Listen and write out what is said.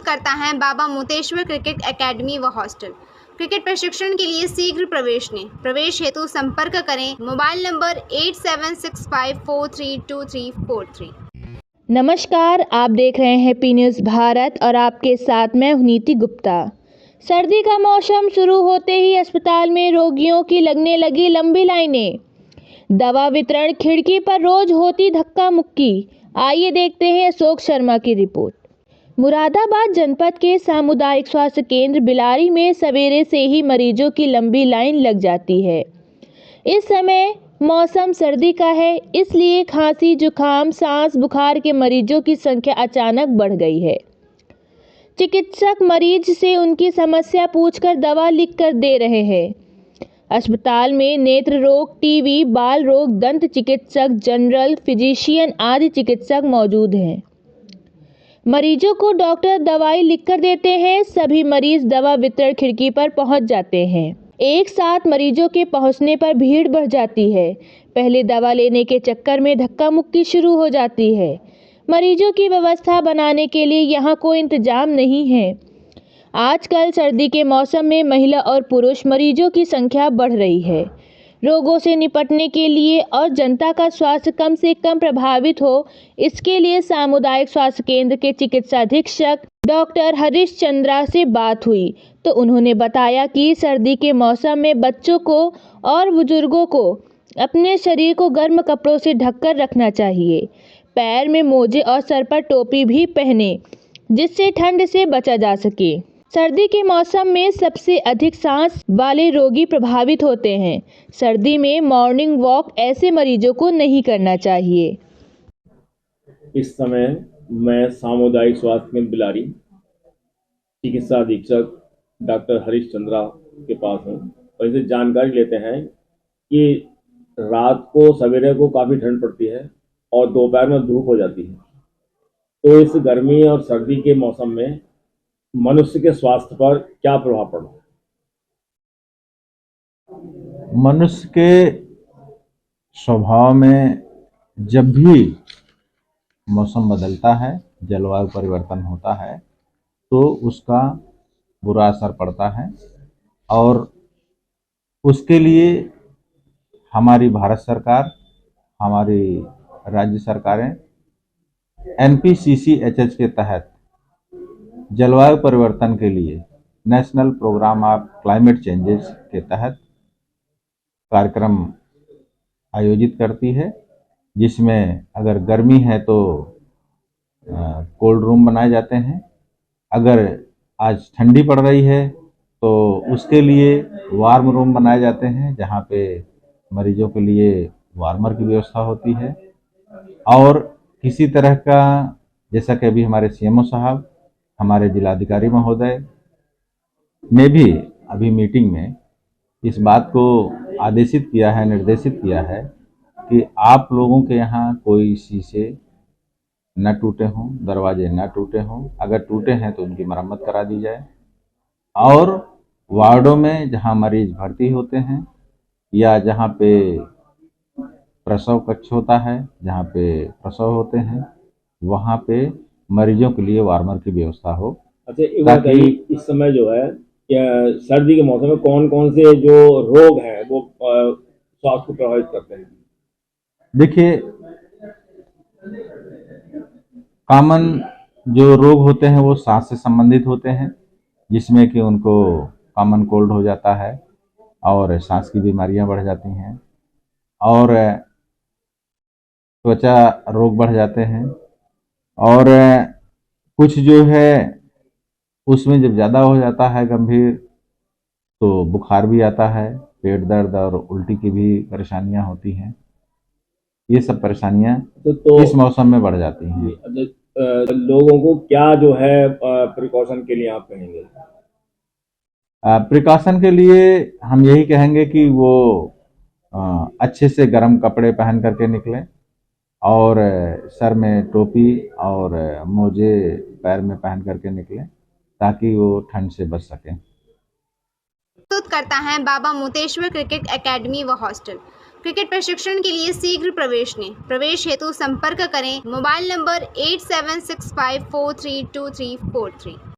करता है बाबा मोतेश्वर cricket academy व हॉस्टल। क्रिकेट प्रशिक्षण के लिए शीघ्र प्रवेश लें। प्रवेश हेतु संपर्क करें मोबाइल नंबर 8765432343। नमस्कार, आप देख रहे हैं पी न्यूज़ भारत और आपके साथ मैं नीति गुप्ता। सर्दी का मौसम शुरू होते ही अस्पताल में रोगियों की लगने लगी लंबी लाइनें। दवा वितरण खिड़की पर रोज होती धक्का मुक्की। आइए देखते हैं अशोक शर्मा की रिपोर्ट। मुरादाबाद जनपद के सामुदायिक स्वास्थ्य केंद्र बिलारी में सवेरे से ही मरीजों की लंबी लाइन लग जाती है। इस समय मौसम सर्दी का है, इसलिए खांसी, जुकाम, सांस, बुखार के मरीजों की संख्या अचानक बढ़ गई है। चिकित्सक मरीज से उनकी समस्या पूछकर दवा लिख कर दे रहे हैं। अस्पताल में नेत्र रोग, टीबी, बाल रोग, दंत चिकित्सक, जनरल फिजिशियन आदि चिकित्सक मौजूद हैं। मरीजों को डॉक्टर दवाई लिखकर देते हैं। सभी मरीज दवा वितरण खिड़की पर पहुंच जाते हैं। एक साथ मरीजों के पहुंचने पर भीड़ बढ़ जाती है। पहले दवा लेने के चक्कर में धक्का मुक्की शुरू हो जाती है। मरीजों की व्यवस्था बनाने के लिए यहाँ कोई इंतजाम नहीं है। आजकल सर्दी के मौसम में महिला और पुरुष मरीजों की संख्या बढ़ रही है। रोगों से निपटने के लिए और जनता का स्वास्थ्य कम से कम प्रभावित हो, इसके लिए सामुदायिक स्वास्थ्य केंद्र के चिकित्सा अधीक्षक डॉक्टर हरीश चंद्रा से बात हुई तो उन्होंने बताया कि सर्दी के मौसम में बच्चों को और बुजुर्गों को अपने शरीर को गर्म कपड़ों से ढककर रखना चाहिए। पैर में मोजे और सर पर टोपी भी पहने, जिससे ठंड से बचा जा सके। सर्दी के मौसम में सबसे अधिक सांस वाले रोगी प्रभावित होते हैं। सर्दी में मॉर्निंग वॉक ऐसे मरीजों को नहीं करना चाहिए। इस समय मैं सामुदायिक स्वास्थ्य केंद्र बिलारी चिकित्सा अधीक्षक डॉक्टर हरीश चंद्रा के पास हूँ और इसे जानकारी लेते हैं कि रात को सवेरे को काफ़ी ठंड पड़ती है और दोपहर में धूप हो जाती है। तो इस गर्मी और सर्दी के मौसम में मनुष्य के स्वास्थ्य पर क्या प्रभाव पड़ा? मनुष्य के स्वभाव में जब भी मौसम बदलता है, जलवायु परिवर्तन होता है, तो उसका बुरा असर पड़ता है और उसके लिए हमारी भारत सरकार, हमारी राज्य सरकारें NPCCHH के तहत जलवायु परिवर्तन के लिए national programme of climate changes के तहत कार्यक्रम आयोजित करती है, जिसमें अगर गर्मी है तो कोल्ड रूम बनाए जाते हैं। अगर आज ठंडी पड़ रही है तो उसके लिए वार्म रूम बनाए जाते हैं, जहाँ पे मरीजों के लिए वार्मर की व्यवस्था होती है। और किसी तरह का, जैसा कि अभी हमारे CMO साहब, हमारे जिलाधिकारी महोदय ने भी अभी मीटिंग में इस बात को आदेशित किया है, निर्देशित किया है कि आप लोगों के यहाँ कोई शीशे न टूटे हों, दरवाजे न टूटे हों। अगर टूटे हैं तो उनकी मरम्मत करा दी जाए। और वार्डों में जहाँ मरीज भर्ती होते हैं या जहाँ पे प्रसव कक्ष होता है, जहाँ पे प्रसव होते हैं, वहाँ पे मरीजों के लिए वार्मर की व्यवस्था हो। अच्छा, ताकि इस समय जो है सर्दी के मौसम में कौन कौन से जो रोग हैं वो स्वास्थ्य को प्रभावित करते हैं? देखिए, कॉमन जो रोग होते हैं वो सांस से संबंधित होते हैं, जिसमें कि उनको कॉमन कोल्ड हो जाता है और सांस की बीमारियां बढ़ जाती हैं और त्वचा रोग बढ़ जाते हैं। और कुछ जो है उसमें जब ज़्यादा हो जाता है गंभीर, तो बुखार भी आता है, पेट दर्द और उल्टी की भी परेशानियां होती हैं। ये सब परेशानियां तो इस मौसम में बढ़ जाती हैं। लोगों को क्या जो है प्रिकॉशन के लिए आप कहेंगे? प्रिकॉशन के लिए हम यही कहेंगे कि वो अच्छे से गर्म कपड़े पहन करके निकलें और सर में टोपी और मोजे पैर में पहन करके निकलें, ताकि वो ठंड से बच सकें। प्रस्तुत करता है बाबा मोतेश्वर क्रिकेट एकेडमी व हॉस्टल। क्रिकेट प्रशिक्षण के लिए शीघ्र प्रवेश लें। प्रवेश हेतु संपर्क करें मोबाइल नंबर 8765432343।